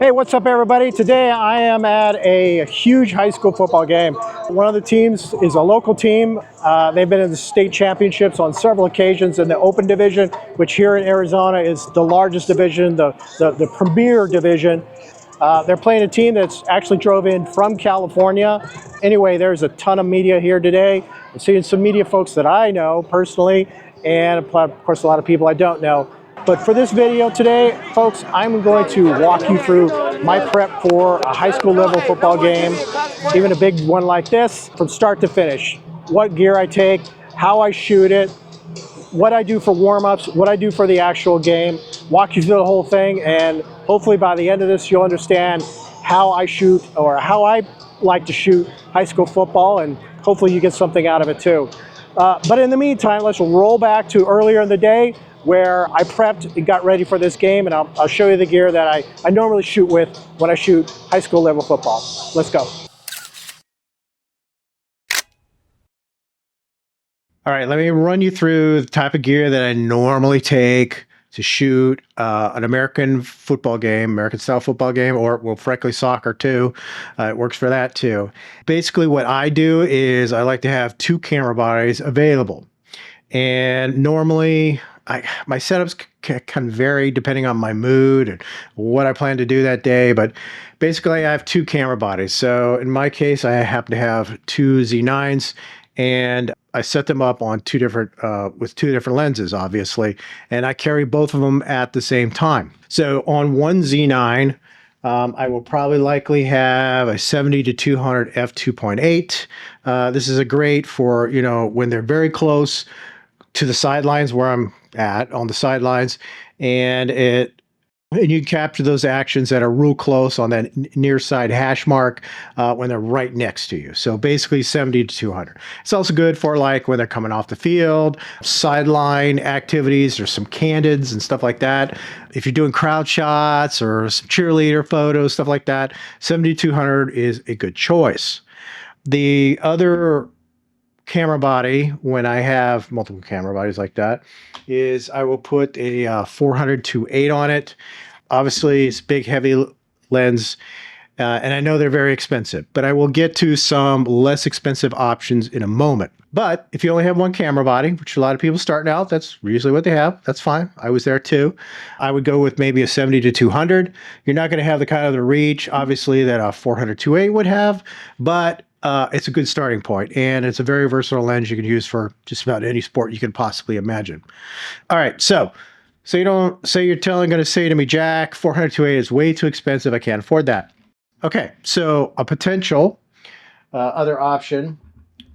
Hey, what's up, everybody? Today I am at a huge high school football game. One of the teams is a local team. They've been in the state championships on several occasions in the open division, which here in Arizona is the largest division, the premier division. They're playing a team that's actually drove in from California. Anyway, there's a ton of media here today. I'm seeing some media folks that I know personally, and of course a lot of people I don't know. But for this video today, folks, I'm going to walk you through my prep for a high school level football game, even a big one like this, from start to finish. What gear I take, how I shoot it, what I do for warm-ups, what I do for the actual game, walk you through the whole thing, and hopefully by the end of this you'll understand how I shoot, or how I like to shoot high school football, and hopefully you get something out of it too. But in the meantime, let's roll back to earlier in the day where I prepped and got ready for this game, and I'll show you the gear that I normally shoot with when I shoot high school level football. Let's go. All right, let me run you through the type of gear that I normally take to shoot an American football game, American style football game, or well, frankly, soccer too. It works for that too. Basically, what I do is I like to have two camera bodies available. And normally, my setups can vary depending on my mood and what I plan to do that day. But basically, I have two camera bodies. So in my case, I happen to have two Z9s, and I set them up on with two different lenses, obviously, and I carry both of them at the same time. So on one Z9, I will probably likely have a 70-200 f2.8. This is a great for, when they're very close to the sidelines where I'm at on the sidelines, and you capture those actions that are real close on that near side hash mark when they're right next to you. So basically 70-200. It's also good for like when they're coming off the field, sideline activities, or some candids and stuff like that. If you're doing crowd shots or some cheerleader photos, stuff like that, 70-200 is a good choice. The other camera body, when I have multiple camera bodies like that, is I will put a 400-8 on it. Obviously, it's big, heavy lens, and I know they're very expensive, but I will get to some less expensive options in a moment. But if you only have one camera body, which a lot of people starting out, that's usually what they have. That's fine. I was there too. I would go with maybe a 70-200. You're not going to have the kind of the reach, obviously, that a 400-8 would have, but it's a good starting point, and it's a very versatile lens you can use for just about any sport you can possibly imagine. All right, so you don't say you're going to say to me, Jack, 400-8 is way too expensive. I can't afford that. Okay, so a potential other option,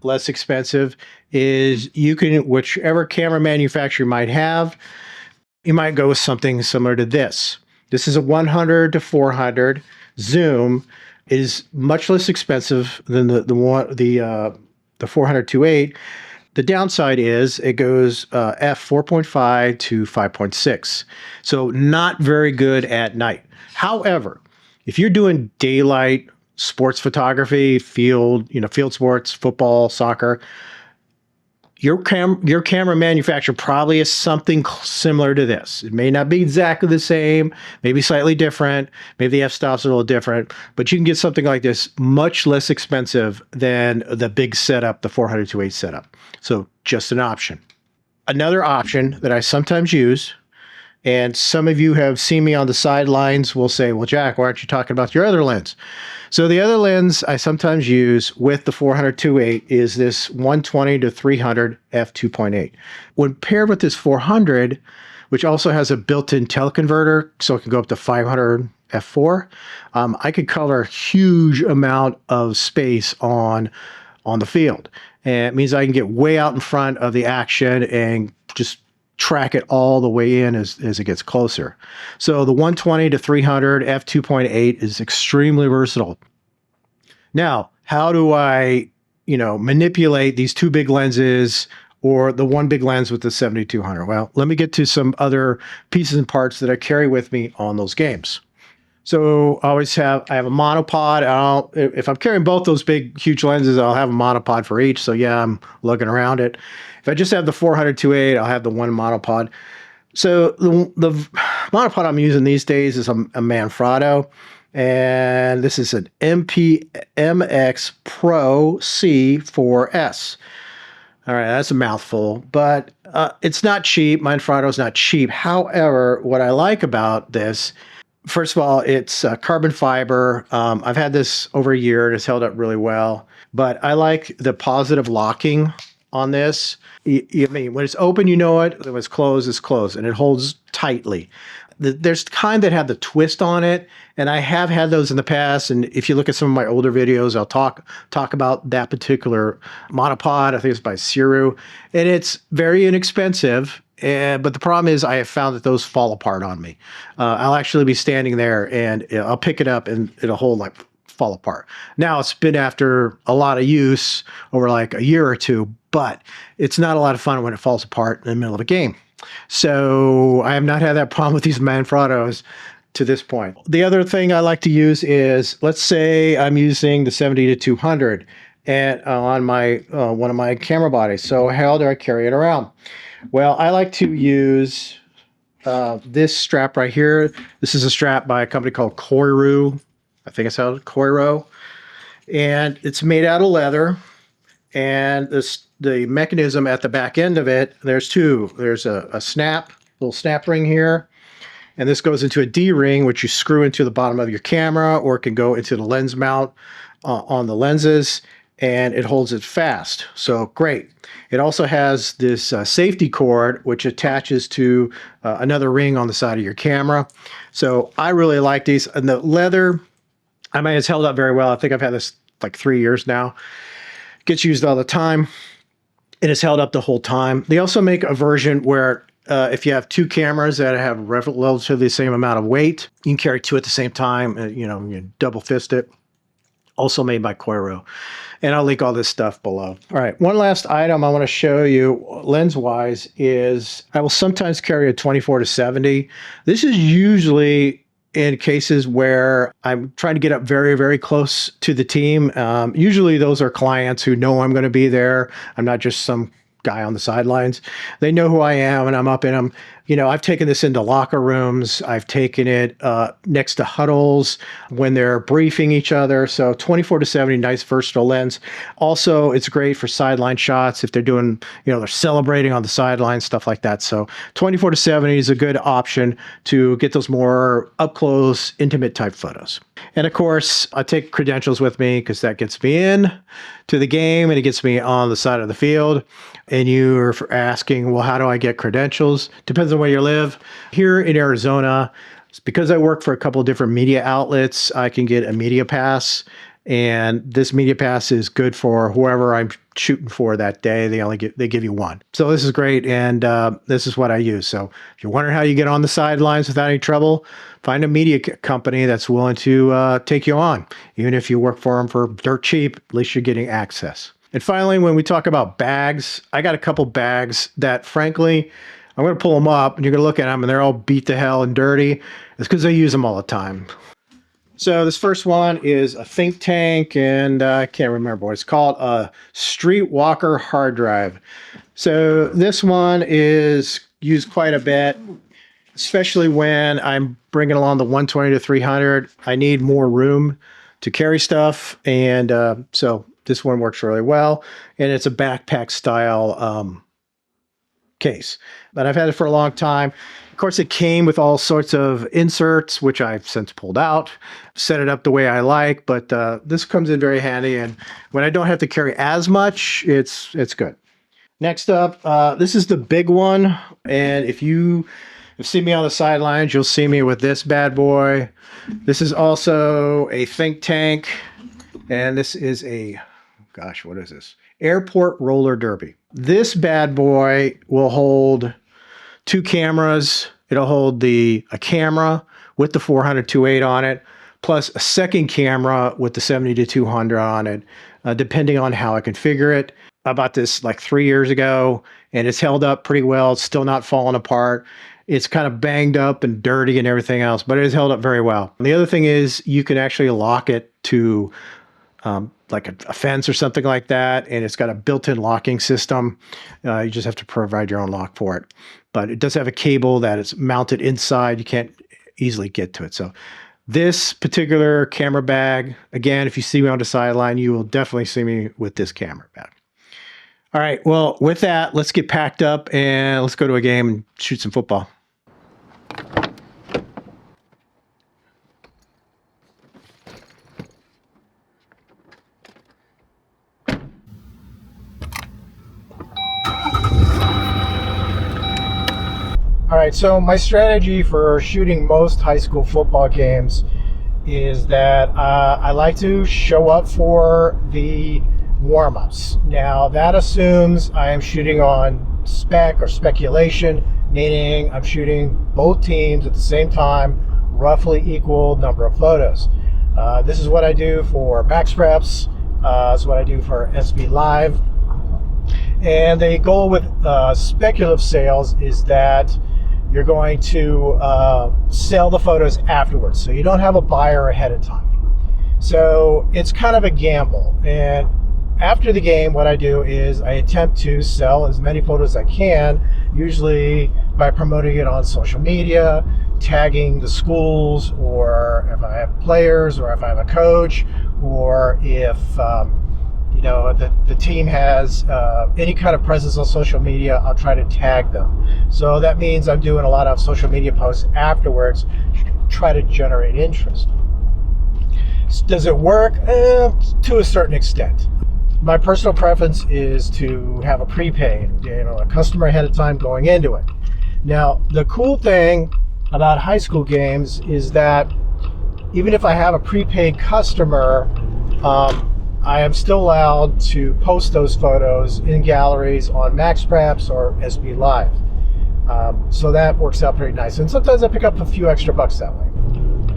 less expensive, is you can, whichever camera manufacturer you might have, you might go with something similar to this. This is a 100-400 zoom. It is much less expensive than the 400-8. The downside is it goes f4.5 to 5.6, so not very good at night. However, if you're doing daylight sports photography, field sports, football, soccer, your camera manufacturer probably is something similar to this. It may not be exactly the same, maybe slightly different, maybe the f-stops are a little different, but you can get something like this much less expensive than the big setup, the 400-8 setup. So just an option. Another option that I sometimes use, and some of you have seen me on the sidelines will say, well, Jack, why aren't you talking about your other lens? So the other lens I sometimes use with the 400-8 is this 120-300 f2.8. When paired with this 400, which also has a built-in teleconverter, so it can go up to 500 f4, I could cover a huge amount of space on the field. And it means I can get way out in front of the action and just track it all the way in as it gets closer. So the 120-300 f2.8 is extremely versatile. Now, how do I, manipulate these two big lenses or the one big lens with the 70-200? Well, let me get to some other pieces and parts that I carry with me on those games. So I have a monopod. If I'm carrying both those big, huge lenses, I'll have a monopod for each. So yeah, I'm looking around it. If I just have the 400-8, I'll have the one monopod. So the monopod I'm using these days is a Manfrotto. And this is an MX Pro C4S. All right, that's a mouthful, but it's not cheap. Manfrotto is not cheap. However, what I like about this, first of all, it's carbon fiber. I've had this over a year. It's held up really well, but I like the positive locking on this. I mean, when it's open, you know it. When it's closed, and it holds tightly. There's kind that have the twist on it, and I have had those in the past. And if you look at some of my older videos, I'll talk about that particular monopod. I think it's by Ciru, and it's very inexpensive. But the problem is, I have found that those fall apart on me. I'll actually be standing there, and I'll pick it up, and it'll hold like fall apart. Now it's been after a lot of use over like a year or two, but it's not a lot of fun when it falls apart in the middle of a game. So I have not had that problem with these Manfrottos to this point. The other thing I like to use is, let's say I'm using the 70 to 200 and on my one of my camera bodies. So how do I carry it around? Well, I like to use this strap right here. This is a strap by a company called Koiru. I think it's called Koiru. And it's made out of leather. And the mechanism at the back end of it, there's two. There's a little snap ring here. And this goes into a D-ring, which you screw into the bottom of your camera, or it can go into the lens mount on the lenses, and it holds it fast. So great. It also has this safety cord, which attaches to another ring on the side of your camera. So I really like these. And the leather, I mean, it's held up very well. I think I've had this like 3 years now. Gets used all the time, and it's held up the whole time. They also make a version where if you have two cameras that have relatively the same amount of weight, you can carry two at the same time. You double fist it. Also made by Koiru. And I'll link all this stuff below. All right, one last item I want to show you lens-wise is I will sometimes carry a 24 to 70. This is usually in cases where I'm trying to get up very, very close to the team. Usually those are clients who know I'm going to be there. I'm not just some guy on the sidelines. They know who I am, and I'm up in them. I've taken this into locker rooms. I've taken it next to huddles when they're briefing each other. So 24 to 70, nice versatile lens. Also, it's great for sideline shots if they're doing, they're celebrating on the sideline, stuff like that. So 24 to 70 is a good option to get those more up close, intimate type photos. And of course, I take credentials with me because that gets me in to the game and it gets me on the side of the field. And you are asking, well, how do I get credentials? Depends on where you live. Here in Arizona, because I work for a couple of different media outlets, I can get a media pass. And this media pass is good for whoever I'm shooting for that day. They give you one. So this is great, and this is what I use. So if you're wondering how you get on the sidelines without any trouble, find a media company that's willing to take you on. Even if you work for them for dirt cheap, at least you're getting access. And finally, when we talk about bags, I got a couple bags that, frankly, I'm going to pull them up, and you're going to look at them, and they're all beat to hell and dirty. It's because I use them all the time. So this first one is a think tank, and I can't remember what it's called, a Streetwalker hard drive. So this one is used quite a bit, especially when I'm bringing along the 120 to 300. I need more room to carry stuff, and so this one works really well, and it's a backpack style case. But I've had it for a long time. Of course, it came with all sorts of inserts, which I've since pulled out, set it up the way I like, but this comes in very handy, and when I don't have to carry as much, it's good. Next up, this is the big one, and if you have seen me on the sidelines, you'll see me with this bad boy. This is also a think tank, and this is a, gosh, what is this? Airport roller derby. This bad boy will hold two cameras. It'll hold a camera with the 400-2.8 on it, plus a second camera with the 70-200 on it, depending on how I configure it. I bought this like 3 years ago, and it's held up pretty well. It's still not falling apart. It's kind of banged up and dirty and everything else, but it has held up very well. And the other thing is you can actually lock it to like a fence or something like that, and it's got a built-in locking system. You just have to provide your own lock for it. But it does have a cable that is mounted inside. You can't easily get to it. So This particular camera bag, again, if you see me on the sideline, you will definitely see me with this camera bag. All right, well, with that, let's get packed up and let's go to a game and shoot some football. All right, so my strategy for shooting most high school football games is that I like to show up for the warm-ups. Now, that assumes I am shooting on spec or speculation, meaning I'm shooting both teams at the same time, roughly equal number of photos. This is what I do for Max Preps. This is what I do for SB Live. And the goal with speculative sales is that you're going to sell the photos afterwards, so you don't have a buyer ahead of time. So it's kind of a gamble. And after the game, what I do is I attempt to sell as many photos as I can, usually by promoting it on social media, tagging the schools, or if I have players, or if I have a coach, or if the team has any kind of presence on social media, I'll try to tag them. So that means I'm doing a lot of social media posts afterwards to try to generate interest. Does it work? To a certain extent. My personal preference is to have a prepaid, a customer ahead of time going into it. Now, the cool thing about high school games is that even if I have a prepaid customer, I am still allowed to post those photos in galleries on Max Preps or SB Live. So that works out pretty nice. And sometimes I pick up a few extra bucks that way.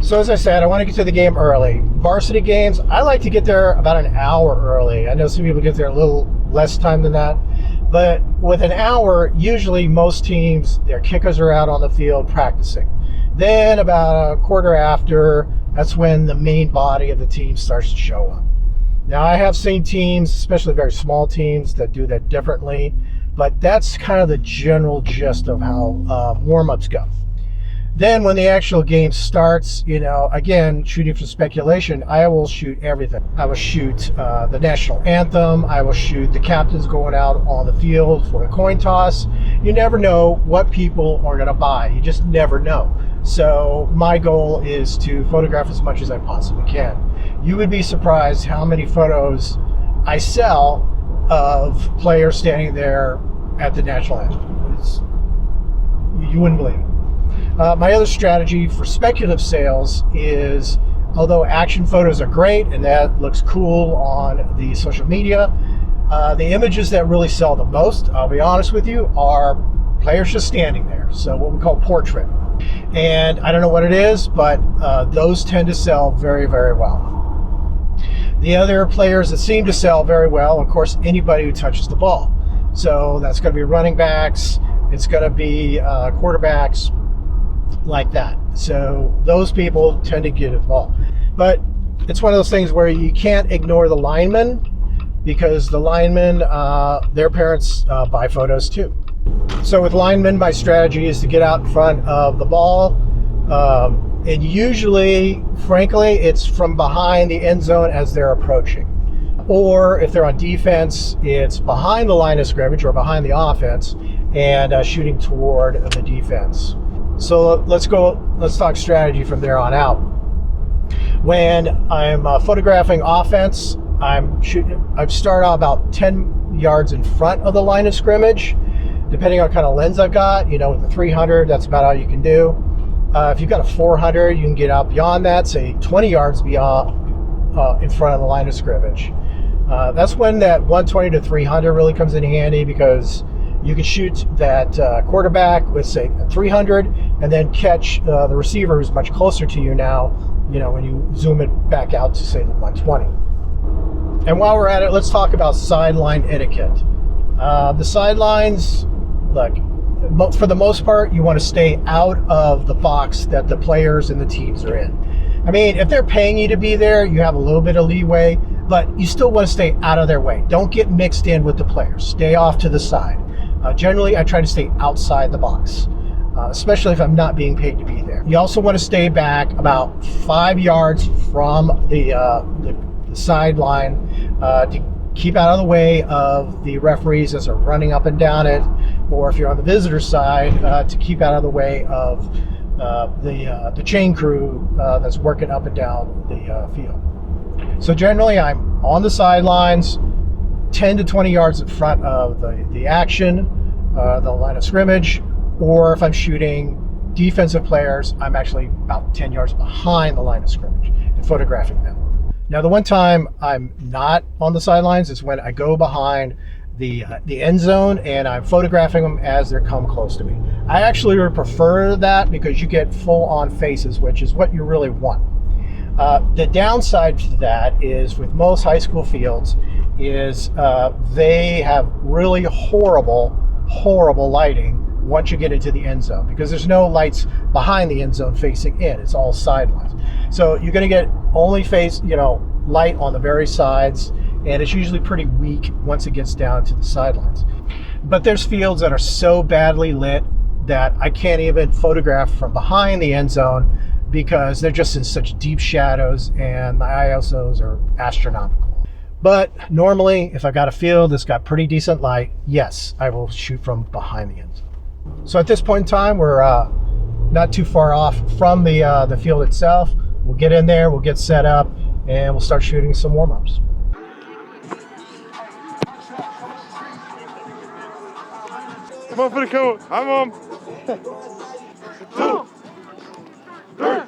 So as I said, I want to get to the game early. Varsity games, I like to get there about an hour early. I know some people get there a little less time than that. But with an hour, usually most teams, their kickers are out on the field practicing. Then about a quarter after, that's when the main body of the team starts to show up. Now, I have seen teams, especially very small teams, that do that differently, but that's kind of the general gist of how warm-ups go. Then when the actual game starts, again, shooting for speculation, I will shoot everything. I will shoot the national anthem. I will shoot the captains going out on the field for the coin toss. You never know what people are going to buy. You just never know. So my goal is to photograph as much as I possibly can. You would be surprised how many photos I sell of players standing there at the national anthem. You wouldn't believe it. My other strategy for speculative sales is, although action photos are great and that looks cool on the social media, the images that really sell the most, I'll be honest with you, are players just standing there. So what we call portrait. And I don't know what it is, but those tend to sell very, very well. The other players that seem to sell very well, of course, anybody who touches the ball. So that's going to be running backs, it's going to be quarterbacks, like that. So those people tend to get involved. But it's one of those things where you can't ignore the linemen, because the linemen, their parents buy photos too. So with linemen, my strategy is to get out in front of the ball. And usually, frankly, it's from behind the end zone as they're approaching. Or if they're on defense, it's behind the line of scrimmage or behind the offense and shooting toward the defense. So let's talk strategy from there on out. When I'm photographing offense, I start out about 10 yards in front of the line of scrimmage, depending on what kind of lens I've got. With the 300, that's about all you can do. If you've got a 400, you can get out beyond that, say 20 yards beyond in front of the line of scrimmage. That's when that 120 to 300 really comes in handy, because you can shoot that quarterback with, say, a 300 and then catch the receiver who's much closer to you now, when you zoom it back out to, say, the 120. And while we're at it, let's talk about sideline etiquette. The sidelines, look, for the most part, you want to stay out of the box that the players and the teams are in. I mean, if they're paying you to be there, you have a little bit of leeway, but you still want to stay out of their way. Don't get mixed in with the players. Stay off to the side. Generally, I try to stay outside the box, especially if I'm not being paid to be there. there. You also want to stay back about 5 yards from the sideline to keep out of the way of the referees as they're running up and down it, or if you're on the visitor side, to keep out of the way of the chain crew that's working up and down the field. So generally I'm on the sidelines, 10 to 20 yards in front of the action, the line of scrimmage, or if I'm shooting defensive players, I'm actually about 10 yards behind the line of scrimmage and photographing them. Now, the one time I'm not on the sidelines is when I go behind the end zone and I'm photographing them as they come close to me. I actually would prefer that because you get full-on faces, which is what you really want. The downside to that is with most high school fields is they have really horrible lighting once you get into the end zone, because there's no lights behind the end zone facing in. It's all sidelines. So you're going to get only light on the very sides, and it's usually pretty weak once it gets down to the sidelines. But there's fields that are so badly lit that I can't even photograph from behind the end zone because they're just in such deep shadows and my ISOs are astronomical. But normally, if I've got a field that's got pretty decent light, yes, I will shoot from behind the end zone. So at this point in time, we're not too far off from the field itself. We'll get in there, we'll get set up, and we'll start shooting some warm-ups. Come on for the coat. I'm on. 2, 3.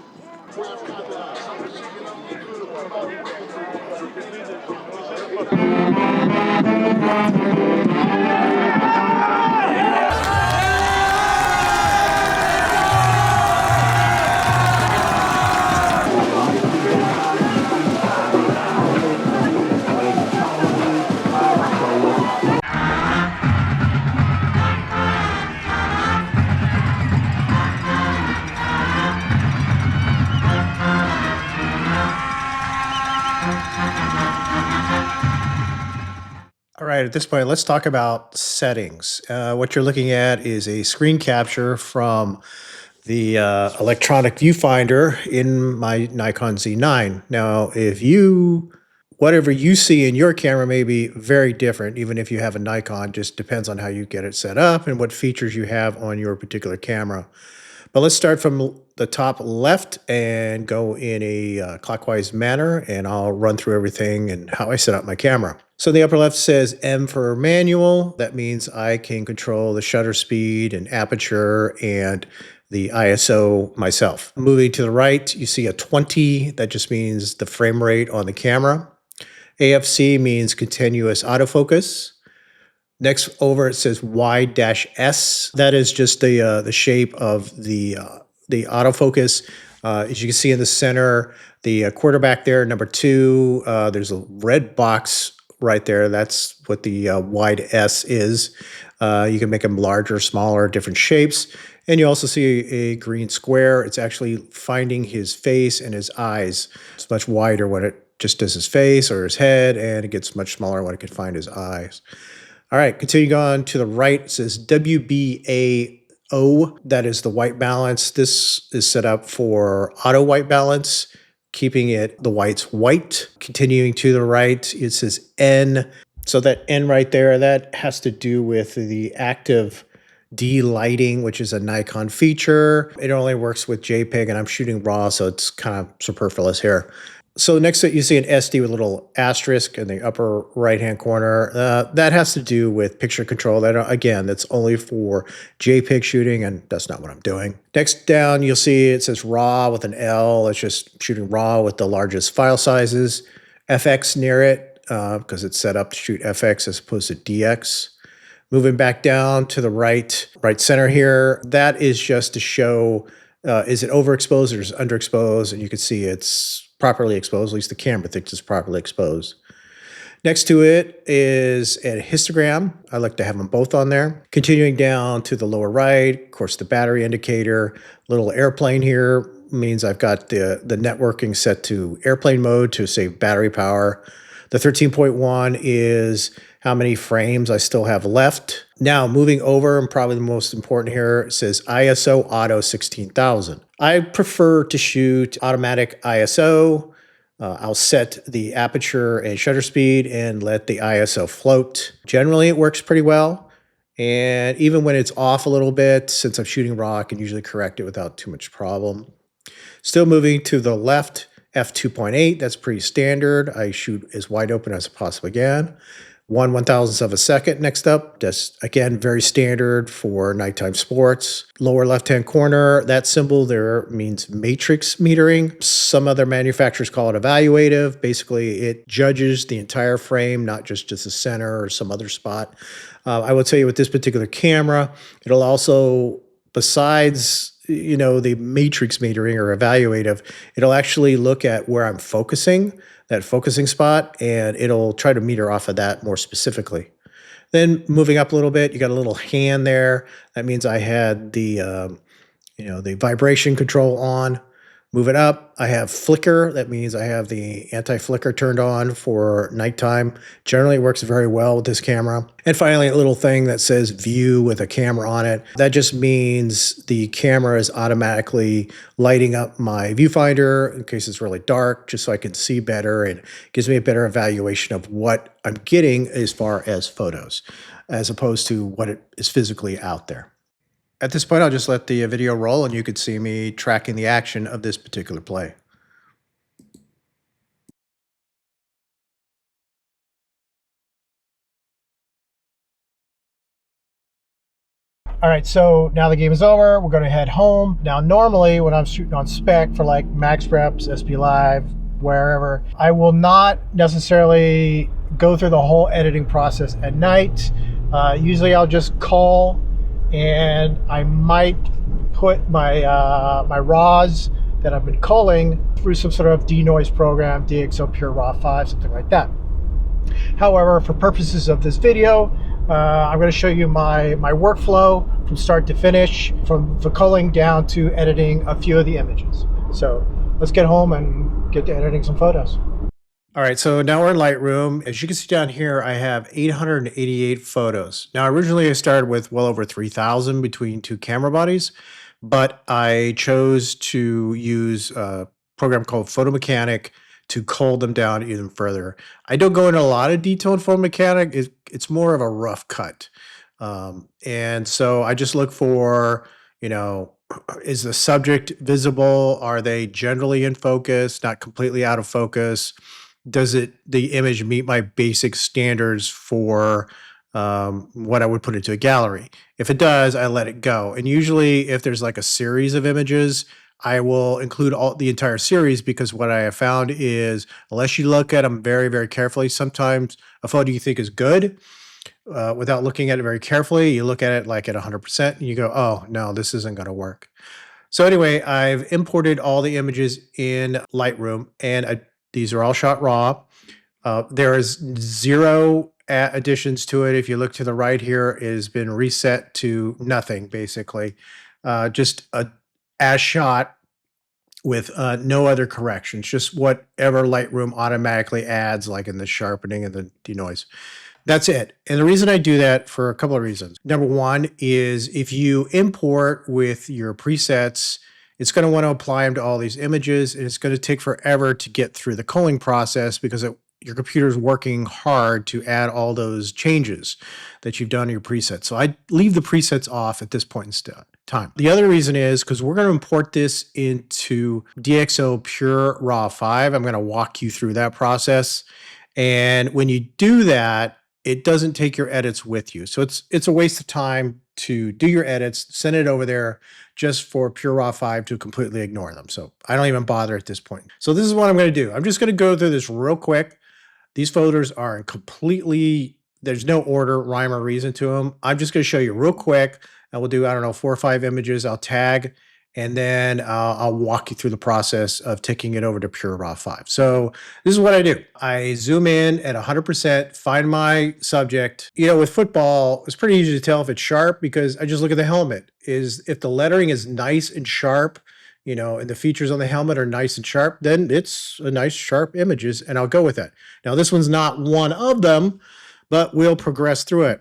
All right, at this point, let's talk about settings. What you're looking at is a screen capture from the electronic viewfinder in my Nikon Z9. Now, whatever you see in your camera may be very different, even if you have a Nikon, just depends on how you get it set up and what features you have on your particular camera. But let's start from the top left and go in a clockwise manner, and I'll run through everything and how I set up my camera. So the upper left says M for manual. That means I can control the shutter speed and aperture and the ISO myself. Moving to the right, you see a 20. That just means the frame rate on the camera. AFC means continuous autofocus. Next over it says Y-S. That is just the shape of the autofocus. As you can see in the center, the quarterback there, number 2, there's a red box right there. That's what the wide S is. You can make them larger, smaller, different shapes. And you also see a green square. It's actually finding his face and his eyes. It's much wider when it just does his face or his head, and it gets much smaller when it can find his eyes. All right, continuing on to the right, it says WBAO. That is the white balance. This is set up for auto white balance, keeping the whites white. Continuing to the right, it says N. So that N right there, that has to do with the active D-lighting, which is a Nikon feature. It only works with JPEG, and I'm shooting RAW, so it's kind of superfluous here. So next to it, you see an SD with a little asterisk in the upper right-hand corner. That has to do with picture control. That's only for JPEG shooting, and that's not what I'm doing. Next down, you'll see it says RAW with an L. It's just shooting RAW with the largest file sizes. FX near it, because it's set up to shoot FX as opposed to DX. Moving back down to the right center here, that is just to show, is it overexposed or is it underexposed? And you can see it's properly exposed, at least the camera thinks it's properly exposed. Next to it is a histogram. I like to have them both on there. Continuing down to the lower right, of course, the battery indicator. Little airplane here means I've got the networking set to airplane mode to save battery power. The 13.1 is how many frames I still have left. Now, moving over, and probably the most important here, it says ISO Auto 16,000. I prefer to shoot automatic ISO. I'll set the aperture and shutter speed and let the ISO float. Generally, it works pretty well. And even when it's off a little bit, since I'm shooting raw, I can usually correct it without too much problem. Still moving to the left, f2.8, that's pretty standard. I shoot as wide open as I possibly can. 1/1000th of a second next up. That's, again, very standard for nighttime sports. Lower left-hand corner, that symbol there means matrix metering. Some other manufacturers call it evaluative. Basically, it judges the entire frame, not just the center or some other spot. I will tell you with this particular camera, it'll also, besides the matrix metering or evaluative, it'll actually look at where I'm focusing, that focusing spot, and it'll try to meter off of that more specifically. Then moving up a little bit, you got a little hand there. That means I had the vibration control on. Move it up, I have flicker. That means I have the anti-flicker turned on for nighttime. Generally, it works very well with this camera. And finally, a little thing that says view with a camera on it. That just means the camera is automatically lighting up my viewfinder in case it's really dark, just so I can see better, and gives me a better evaluation of what I'm getting as far as photos, as opposed to what it is physically out there. At this point, I'll just let the video roll and you could see me tracking the action of this particular play. All right, so now the game is over. We're going to head home. Now, normally when I'm shooting on spec for like Max Reps, SP Live, wherever, I will not necessarily go through the whole editing process at night. Usually I'll just call, and I might put my my raws that I've been culling through some sort of denoise program, DxO Pure Raw 5, something like that. However, for purposes of this video, I'm going to show you my workflow from start to finish, from the culling down to editing a few of the images. So let's get home and get to editing some photos. All right, so now we're in Lightroom. As you can see down here, I have 888 photos. Now, originally I started with well over 3,000 between two camera bodies, but I chose to use a program called Photo Mechanic to cull them down even further. I don't go into a lot of detail in Photo Mechanic. It's more of a rough cut. And so I just look for, is the subject visible? Are they generally in focus, not completely out of focus? Does the image meet my basic standards for what I would put into a gallery? If it does, I let it go. And usually if there's like a series of images, I will include the entire series, because what I have found is, unless you look at them very, very carefully, sometimes a photo you think is good, without looking at it very carefully, you look at it like at 100% and you go, oh, no, this isn't going to work. So anyway, I've imported all the images in Lightroom, and these are all shot raw. There is zero additions to it. If you look to the right here, it has been reset to nothing, basically. Just as shot with no other corrections, just whatever Lightroom automatically adds, like in the sharpening and the denoise. That's it. And the reason I do that, for a couple of reasons. Number one is, if you import with your presets, it's going to want to apply them to all these images, and it's going to take forever to get through the culling process, because your computer's working hard to add all those changes that you've done in your presets. So I leave the presets off at this point in time. The other reason is because we're going to import this into DxO Pure Raw 5. I'm going to walk you through that process. And when you do that, it doesn't take your edits with you. So it's a waste of time to do your edits, send it over there just for Pure Raw 5 to completely ignore them. So I don't even bother at this point. So this is what I'm going to do. I'm just going to go through this real quick. These photos are completely, there's no order, rhyme, or reason to them. I'm just going to show you real quick, and we'll do, I don't know, 4 or 5 images. I'll tag, and then I'll walk you through the process of taking it over to Pure Raw 5. So this is what I do. I zoom in at 100%, find my subject. With football, it's pretty easy to tell if it's sharp, because I just look at the helmet. If the lettering is nice and sharp, and the features on the helmet are nice and sharp, then it's a nice sharp images, and I'll go with that. Now, this one's not one of them, but we'll progress through it.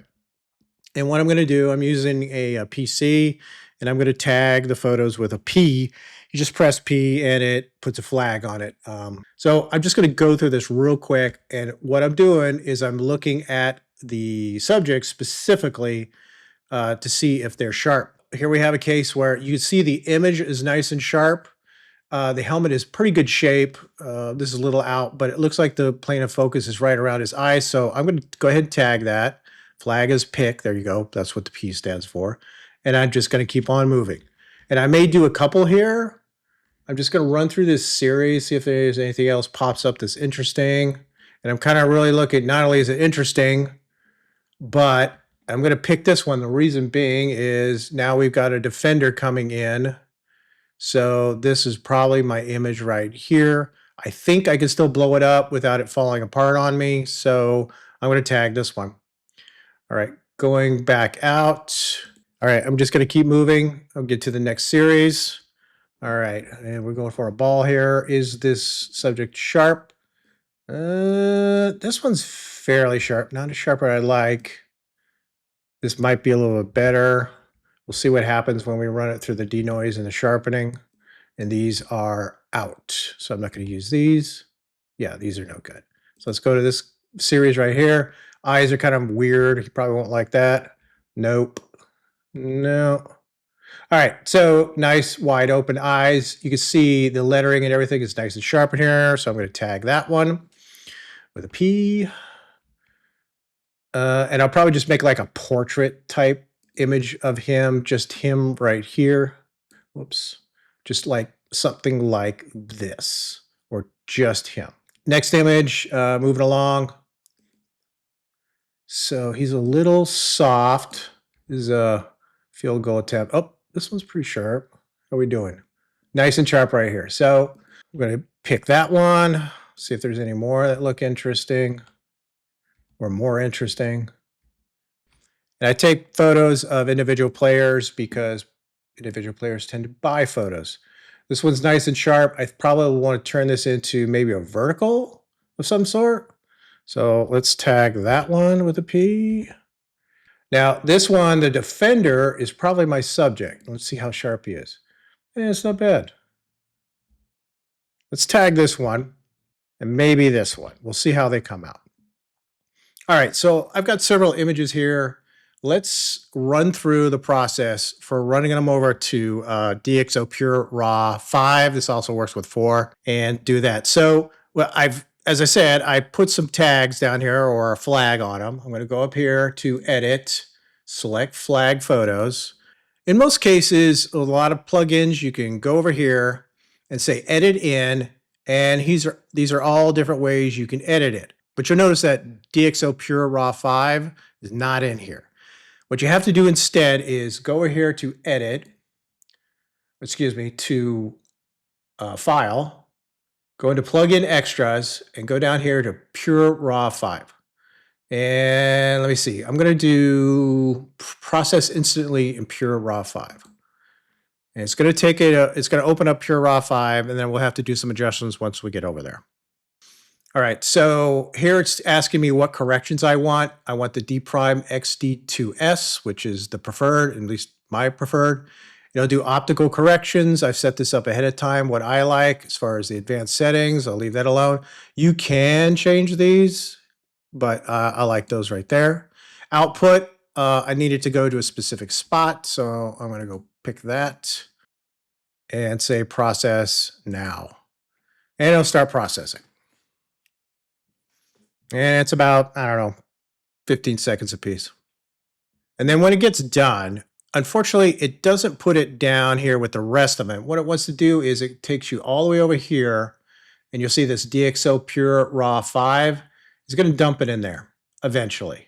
And what I'm going to do, I'm using a PC, and I'm going to tag the photos with a P. You just press P and it puts a flag on it. So I'm just going to go through this real quick. And what I'm doing is I'm looking at the subject specifically to see if they're sharp. Here we have a case where you see the image is nice and sharp. The helmet is pretty good shape. This is a little out, but it looks like the plane of focus is right around his eyes. So I'm going to go ahead and tag that. Flag is pick. There you go. That's what the P stands for. And I'm just going to keep on moving. And I may do a couple here. I'm just going to run through this series, see if there's anything else pops up that's interesting. And I'm kind of really looking, not only is it interesting, but I'm going to pick this one. The reason being is now we've got a defender coming in. So this is probably my image right here. I think I can still blow it up without it falling apart on me. So I'm going to tag this one. All right, going back out. All right, I'm just going to keep moving. I'll get to the next series. All right, and we're going for a ball here. Is this subject sharp? This one's fairly sharp, not as sharp as I like. This might be a little bit better. We'll see what happens when we run it through the denoise and the sharpening. And these are out. So I'm not going to use these. Yeah, these are no good. So let's go to this series right here. Eyes are kind of weird. You probably won't like that. Nope. No. All right, so nice wide open eyes. You can see the lettering and everything is nice and sharp in here. So I'm going to tag that one with a P. And I'll probably just make like a portrait type image of him, just him right here. Whoops. Just like something like this, or just him. Next image, moving along. So he's a little soft. This is a field goal attempt. Oh, this one's pretty sharp. How are we doing? Nice and sharp right here. So I'm going to pick that one, see if there's any more that look interesting or more interesting. And I take photos of individual players because individual players tend to buy photos. This one's nice and sharp. I probably want to turn this into maybe a vertical of some sort. So let's tag that one with a P. Now, this one, the defender, is probably my subject. Let's see how sharp he is. It's not bad. Let's tag this one and maybe this one. We'll see how they come out. All right, so I've got several images here. Let's run through the process for running them over to DxO Pure Raw 5. This also works with 4, and do that. So, well, as I said, I put some tags down here or a flag on them. I'm going to go up here to Edit, select Flag Photos. In most cases, a lot of plugins, you can go over here and say Edit In, and these are all different ways you can edit it. But you'll notice that DxO Pure Raw 5 is not in here. What you have to do instead is go over here to Edit, to File, go into Plugin Extras, and go down here to Pure Raw 5. And let me see, I'm going to do Process Instantly in Pure Raw 5. And it's going to take it, it's going to open up Pure Raw 5, and then we'll have to do some adjustments once we get over there. All right, so here it's asking me what corrections I want. I want the D' XD2S, which is the preferred, at least my preferred. It'll do optical corrections. I've set this up ahead of time, what I like as far as the advanced settings. I'll leave that alone. You can change these, but I like those right there. Output, I needed to go to a specific spot, so I'm going to go pick that and say process now. And it'll start processing. And it's about, I don't know, 15 seconds apiece. And then when it gets done, unfortunately, it doesn't put it down here with the rest of it. What it wants to do is it takes you all the way over here, and you'll see this DxO Pure Raw 5. It's going to dump it in there eventually.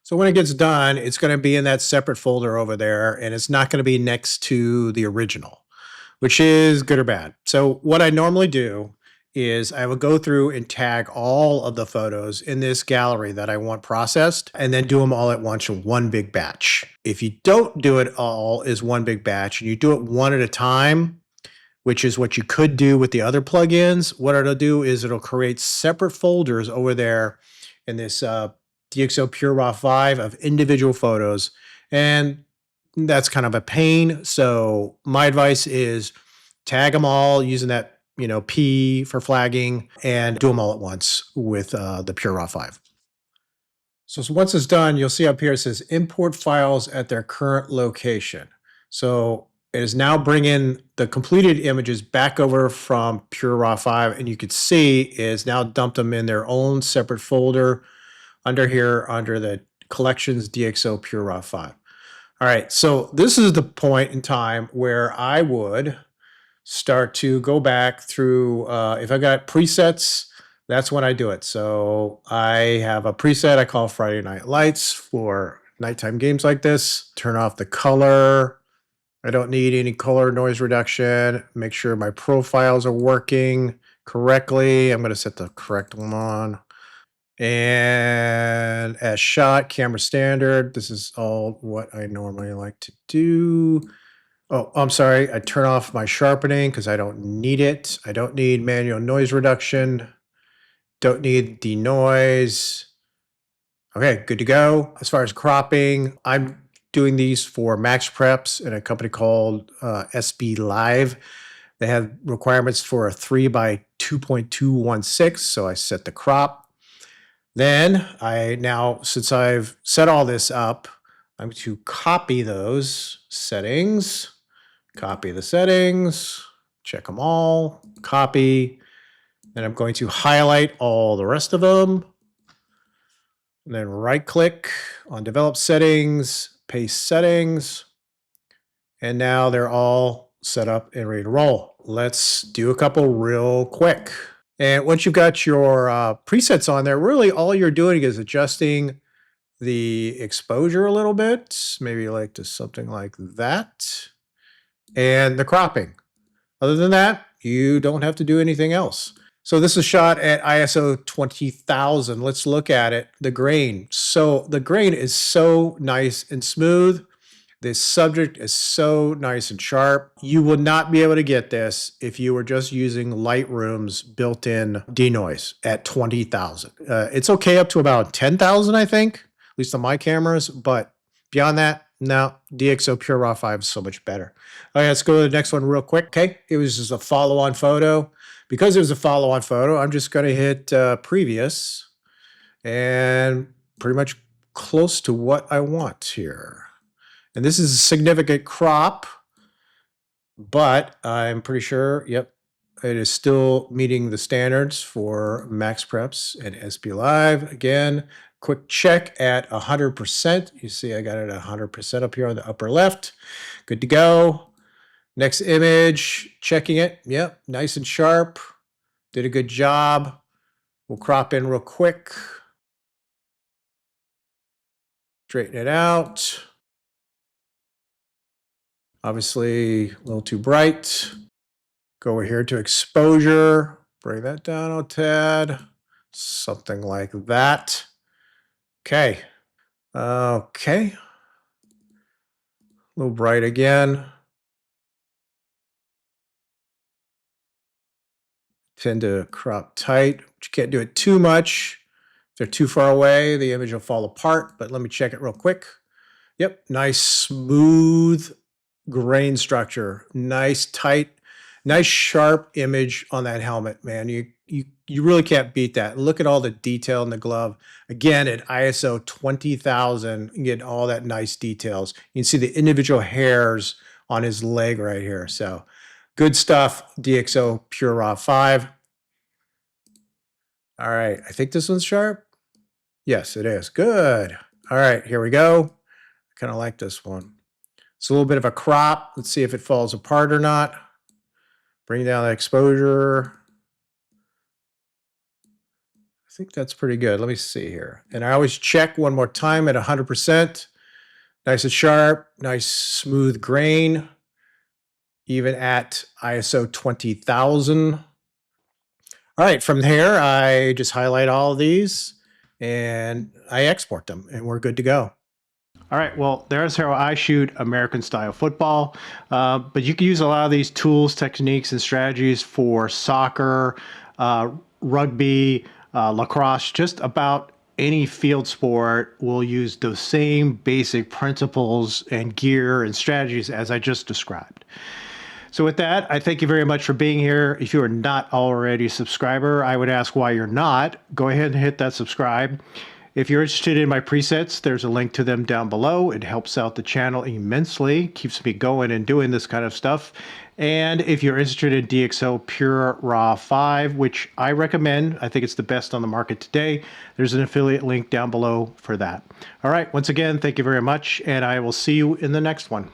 So when it gets done, it's going to be in that separate folder over there, and it's not going to be next to the original, which is good or bad. So what I normally do is I will go through and tag all of the photos in this gallery that I want processed, and then do them all at once in one big batch. If you don't do it all as one big batch, and you do it one at a time, which is what you could do with the other plugins, what it'll do is it'll create separate folders over there in this DxO Pure Raw 5 of individual photos. And that's kind of a pain. So my advice is tag them all using that, P for flagging, and do them all at once with the Pure Raw 5. So once it's done, you'll see up here it says import files at their current location. So it is now bringing the completed images back over from Pure Raw 5, and you could see it's now dumped them in their own separate folder under here under the collections DxO Pure Raw 5. All right, so this is the point in time where I would start to go back through, if I got presets, that's when I do it. So I have a preset I call Friday Night Lights for nighttime games like this. Turn off the color. I don't need any color noise reduction. Make sure my profiles are working correctly. I'm going to set the correct one on. And as shot, camera standard. This is all what I normally like to do. Oh, I'm sorry. I turn off my sharpening because I don't need it. I don't need manual noise reduction. Don't need denoise. Okay, good to go. As far as cropping, I'm doing these for Max Preps in a company called SB Live. They have requirements for a 3 by 2.216, so I set the crop. Then since I've set all this up, I'm going to copy those settings. Copy the settings, check them all, copy. Then I'm going to highlight all the rest of them. And then right click on develop settings, paste settings. And now they're all set up and ready to roll. Let's do a couple real quick. And once you've got your presets on there, really all you're doing is adjusting the exposure a little bit, maybe like to something like that. And the cropping. Other than that, you don't have to do anything else. So this is shot at ISO 20,000. Let's look at it. The grain. So the grain is so nice and smooth. The subject is so nice and sharp. You would not be able to get this if you were just using Lightroom's built-in denoise at 20,000. It's okay up to about 10,000, I think, at least on my cameras. But beyond that, no, DxO Pure Raw 5 is so much better. All right, let's go to the next one real quick. Okay, it was just a follow-on photo. Because it was a follow-on photo, I'm just going to hit previous and pretty much close to what I want here. And this is a significant crop, but I'm pretty sure, yep, it is still meeting the standards for Max Preps and SB Live. Again, quick check at 100%. You see I got it at 100% up here on the upper left. Good to go. Next image, checking it. Yep, nice and sharp. Did a good job. We'll crop in real quick. Straighten it out. Obviously, a little too bright. Go over here to exposure. Bring that down a tad. Something like that. Okay. Okay. A little bright again. Tend to crop tight, but you can't do it too much. If they're too far away, the image will fall apart, but let me check it real quick. Yep, nice smooth grain structure, nice tight, nice sharp image on that helmet, man. You really can't beat that. Look at all the detail in the glove. Again, at ISO 20,000, you get all that nice details. You can see the individual hairs on his leg right here. So good stuff, DxO Pure Raw 5. All right, I think this one's sharp. Yes, it is. Good. All right, here we go. I kind of like this one. It's a little bit of a crop. Let's see if it falls apart or not. Bring down the exposure. I think that's pretty good. Let me see here. And I always check one more time at 100%. Nice and sharp, nice smooth grain, even at ISO 20,000. All right, from here, I just highlight all of these and I export them and we're good to go. All right, well, there's how I shoot American style football, but you can use a lot of these tools, techniques, and strategies for soccer, rugby, lacrosse, just about any field sport will use those same basic principles and gear and strategies as I just described. So with that, I thank you very much for being here. If you are not already a subscriber, I would ask why you're not. Go ahead and hit that subscribe. If you're interested in my presets, there's a link to them down below. It helps out the channel immensely, keeps me going and doing this kind of stuff. And if you're interested in DxO Pure Raw 5, which I recommend, I think it's the best on the market today, there's an affiliate link down below for that. All right, once again, thank you very much, and I will see you in the next one.